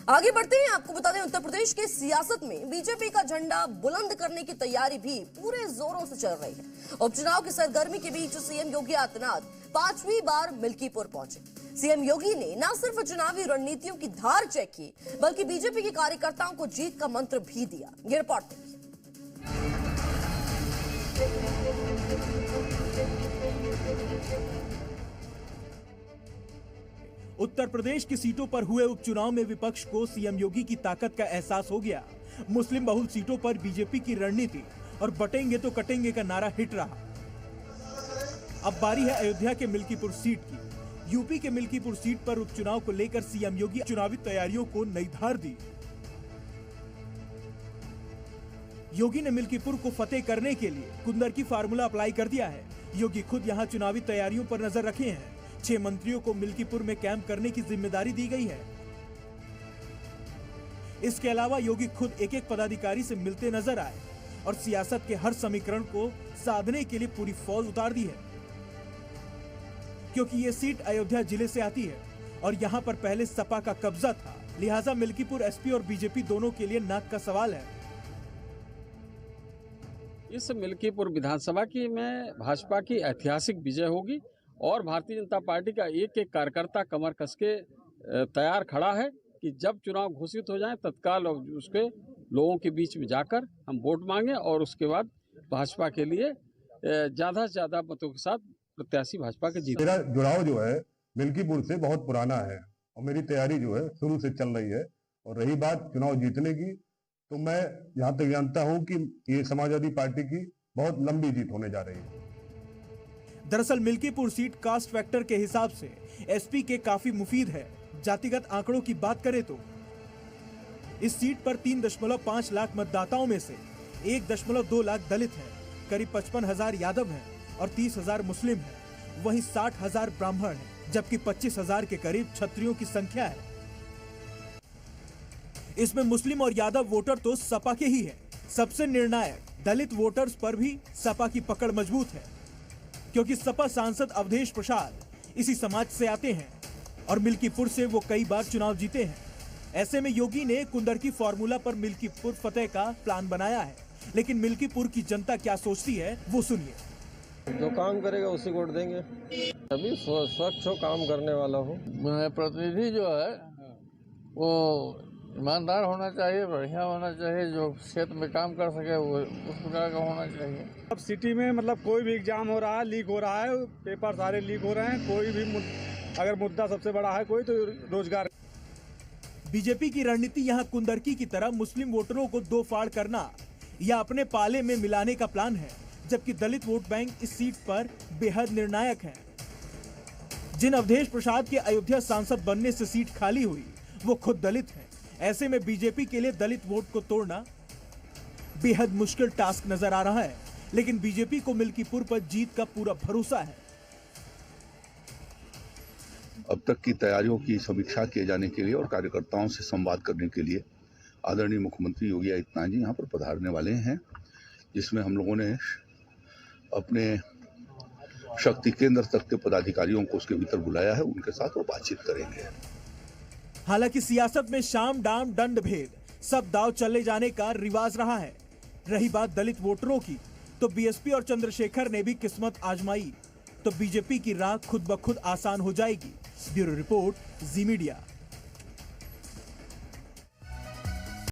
आगे बढ़ते हैं। आपको बता दें, उत्तर प्रदेश की सियासत में बीजेपी का झंडा बुलंद करने की तैयारी भी पूरे जोरों से चल रही है। उपचुनाव की सरगर्मी के बीच सीएम योगी आदित्यनाथ 5वीं बार मिल्कीपुर पहुंचे। सीएम योगी ने न सिर्फ चुनावी रणनीतियों की धार चेक की, बल्कि बीजेपी के कार्यकर्ताओं को जीत का मंत्र भी दिया। ये रिपोर्ट देखिए। उत्तर प्रदेश की सीटों पर हुए उपचुनाव में विपक्ष को सीएम योगी की ताकत का एहसास हो गया। मुस्लिम बहुल सीटों पर बीजेपी की रणनीति और बटेंगे तो कटेंगे का नारा हिट रहा। अब बारी है अयोध्या के मिल्कीपुर सीट की। यूपी के मिल्कीपुर सीट पर उपचुनाव को लेकर सीएम योगी चुनावी तैयारियों को नई धार दी। योगी ने मिल्कीपुर को फतेह करने के लिए कुंदर की फार्मूला अप्लाई कर दिया है। योगी खुद यहां चुनावी तैयारियों पर नजर रखे हैं। 6 मंत्रियों को मिल्कीपुर में कैंप करने की जिम्मेदारी दी गई है। इसके अलावा योगी खुद एक एक पदाधिकारी से मिलते नजर आए और सियासत के हर समीकरण को साधने के लिए पूरी फौज उतार दी है, क्योंकि ये सीट अयोध्या जिले से आती है और यहाँ पर पहले सपा का कब्जा था। लिहाजा मिल्कीपुर एसपी और बीजेपी दोनों के लिए नाक का सवाल है। इस मिल्कीपुर विधानसभा की में भाजपा की ऐतिहासिक विजय होगी और भारतीय जनता पार्टी का एक एक कार्यकर्ता कमर कस के तैयार खड़ा है कि जब चुनाव घोषित हो जाए तत्काल उसके लोगों के बीच में जाकर हम वोट मांगे और उसके बाद भाजपा के लिए ज्यादा से ज्यादा मतों के साथ प्रत्याशी भाजपा के जीते। मेरा जुड़ाव जो है मिल्कीपुर से बहुत पुराना है और मेरी तैयारी जो है शुरू से चल रही है। और रही बात चुनाव जीतने की, तो मैं जहां तक जानता हूं कि ये समाजवादी पार्टी की बहुत लंबी जीत होने जा रही है। दरअसल मिल्कीपुर सीट कास्ट फैक्टर के हिसाब से एसपी के काफी मुफीद है। जातिगत आंकड़ों की बात करें तो इस सीट पर 3.5 लाख मतदाताओं में से 1.2 लाख दलित हैं, करीब 55,000 यादव हैं और 30,000 मुस्लिम हैं। वहीं 60,000 ब्राह्मण हैं, जबकि 25,000 के करीब क्षत्रियों की संख्या है। इसमें मुस्लिम और यादव वोटर तो सपा के ही हैं। सबसे निर्णायक दलित वोटर्स पर भी सपा की पकड़ मजबूत है, क्योंकि सपा सांसद अवधेश प्रसाद इसी समाज से आते हैं और मिल्कीपुर से वो कई बार चुनाव जीते हैं। ऐसे में योगी ने कुंदर की फार्मूला पर मिल्कीपुर फतेह का प्लान बनाया है। लेकिन मिल्कीपुर की जनता क्या सोचती है, वो सुनिए। जो काम करेगा उसी वोट देंगे। अभी स्वच्छ हो, काम करने वाला हो। प्रतिनिधि जो है वो ईमानदार होना चाहिए, बढ़िया होना चाहिए, जो क्षेत्र में काम कर सके वो उस प्रकार का होना चाहिए। अब सिटी में मतलब कोई भी एग्जाम हो रहा है, लीक हो रहा है, पेपर सारे लीक हो रहे हैं। कोई भी अगर मुद्दा सबसे बड़ा है कोई, तो रोजगार। बीजेपी की रणनीति यहाँ कुंदरकी की तरह मुस्लिम वोटरों को दो फाड़ करना या अपने पाले में मिलाने का प्लान है, जबकि दलित वोट बैंक इस सीट पर बेहद निर्णायक है। जिन अवधेश प्रसाद के अयोध्या सांसद बनने से सीट खाली हुई, वो खुद दलित हैं। ऐसे में बीजेपी के लिए दलित वोट को तोड़ना बेहद मुश्किल टास्क नजर आ रहा है। लेकिन बीजेपी को मिल्कीपुर पर जीत का पूरा भरोसा है। अब तक की तैयारियों की समीक्षा किए जाने के लिए और कार्यकर्ताओं से संवाद करने के लिए आदरणीय मुख्यमंत्री योगी आदित्यनाथ जी यहाँ पर पधारने वाले हैं, जिसमें हम लोगों ने अपने शक्ति केंद्र तक के पदाधिकारियों को उसके भीतर बुलाया है। उनके साथ वो बातचीत करेंगे। हालांकि सियासत में शाम डाम दंड भेद सब दाव चले जाने का रिवाज रहा है। रही बात दलित वोटरों की, तो बीएसपी और चंद्रशेखर ने भी किस्मत आजमाई तो बीजेपी की राह खुद ब खुद आसान हो जाएगी। ब्यूरो रिपोर्ट, जी मीडिया।